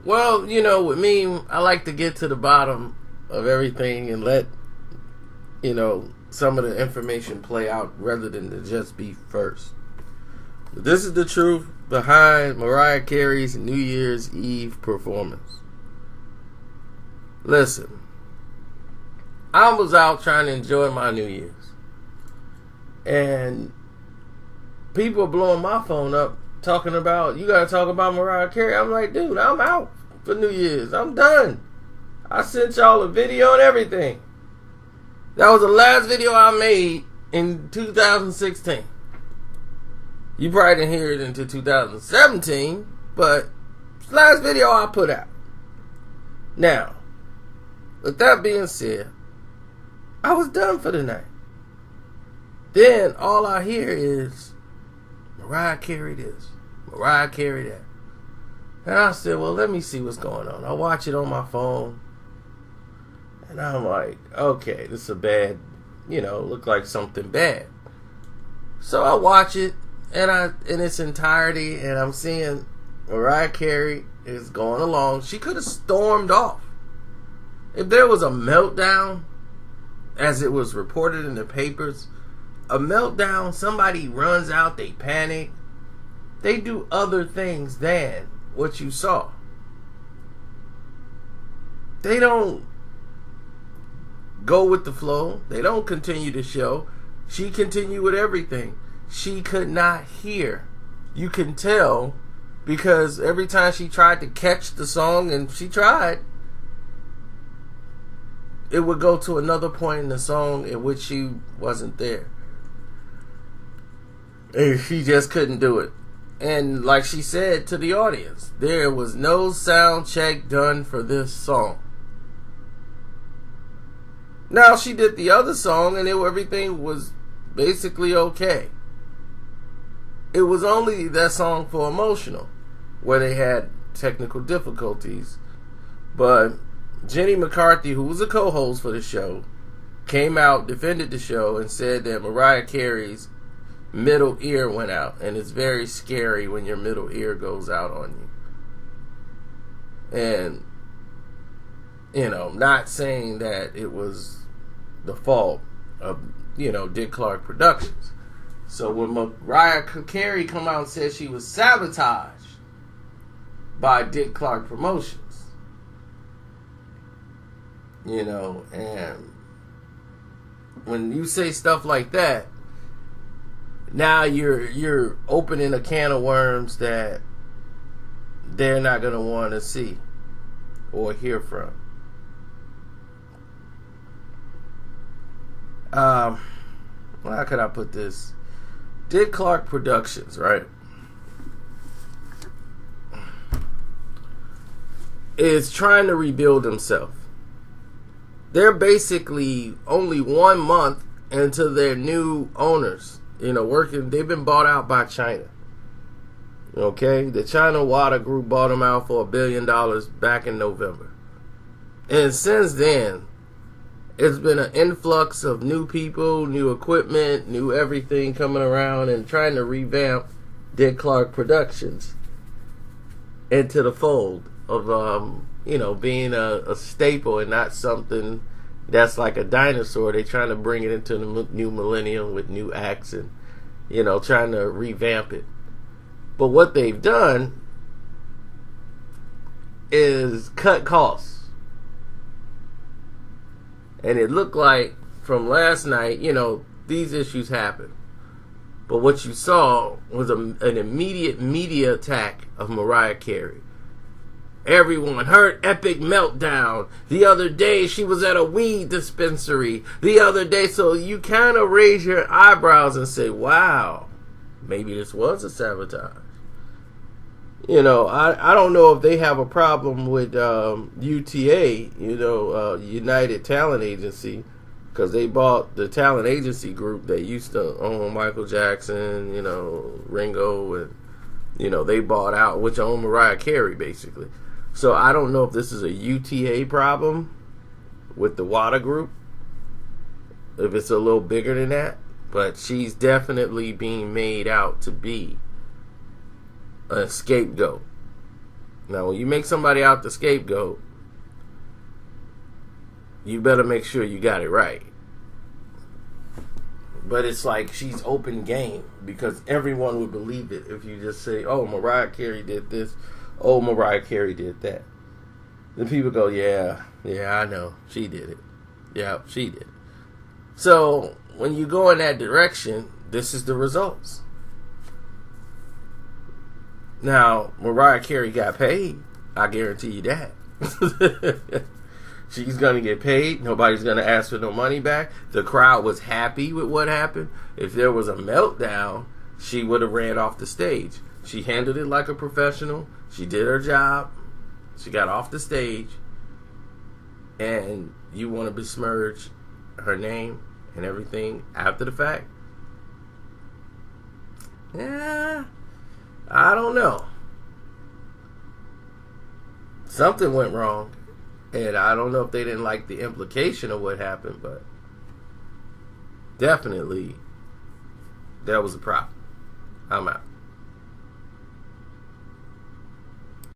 Well, with me, I like to get to the bottom of everything and let, some of the information play out rather than to just be first. But this is the truth behind Mariah Carey's New Year's Eve performance. Listen, I was out trying to enjoy my New Year's. And people are blowing my phone up talking about, you gotta talk about Mariah Carey. I'm like, dude, I'm out for New Year's. I'm done. I sent y'all a video and everything. That was the last video I made in 2016. You probably didn't hear it until 2017, but it's the last video I put out. Now, with that being said, I was done for the night. Then all I hear is Mariah Carey this, Mariah Carey that. And I said, well, let me see what's going on. I watch it on my phone. And I'm like, okay, this is a bad, look like something bad. So I watch it in its entirety, and I'm seeing Mariah Carey is going along. She could have stormed off. If there was a meltdown, as it was reported in the papers, a meltdown, somebody runs out, they panic, they do other things than what you saw. They don't go with the flow. They don't continue the show. She continued with everything. She could not hear. You can tell because every time she tried to catch the song, and she tried, it would go to another point in the song in which she wasn't there. And she just couldn't do it. And like she said to the audience, there was no sound check done for this song. Now she did the other song and everything was basically okay. It was only that song for Emotional where they had technical difficulties. But Jenny McCarthy, who was a co-host for the show, came out, defended the show, and said that Mariah Carey's middle ear went out, and it's very scary when your middle ear goes out on you. And not saying that it was the fault of Dick Clark Productions. So when Mariah Carey come out and said she was sabotaged by Dick Clark Promotions, and when you say stuff like that, now you're opening a can of worms that they're not going to want to see or hear from. How could I put this? Dick Clark Productions, right, is trying to rebuild himself. They're basically only 1 month into their new owners. Working. They've been bought out by China. Okay, the China Water Group bought them out for $1 billion back in November, and since then, it's been an influx of new people, new equipment, new everything coming around and trying to revamp Dick Clark Productions into the fold of being a staple and not something that's like a dinosaur. They're trying to bring it into the new millennium with new acts and, trying to revamp it. But what they've done is cut costs. And it looked like from last night, these issues happened. But what you saw was an immediate media attack of Mariah Carey. Everyone, her epic meltdown. The other day, she was at a weed dispensary. The other day, so you kind of raise your eyebrows and say, wow, maybe this was a sabotage. I don't know if they have a problem with UTA, United Talent Agency, because they bought the talent agency group that used to own Michael Jackson, Ringo, and, they bought out, which owned Mariah Carey, basically. So I don't know if this is a UTA problem with the Water Group, if it's a little bigger than that, but she's definitely being made out to be a scapegoat. Now, when you make somebody out the scapegoat, you better make sure you got it right. But it's like she's open game because everyone would believe it if you just say, oh, Mariah Carey did this. Oh, Mariah Carey did that. Then people go, yeah, I know. She did it. Yeah, she did it. So when you go in that direction, this is the results. Now, Mariah Carey got paid. I guarantee you that. She's going to get paid. Nobody's going to ask for no money back. The crowd was happy with what happened. If there was a meltdown, she would have ran off the stage. She handled it like a professional. She did her job. She got off the stage. And you want to besmirch her name and everything after the fact? Yeah, I don't know. Something went wrong. And I don't know if they didn't like the implication of what happened, but definitely there was a problem. I'm out.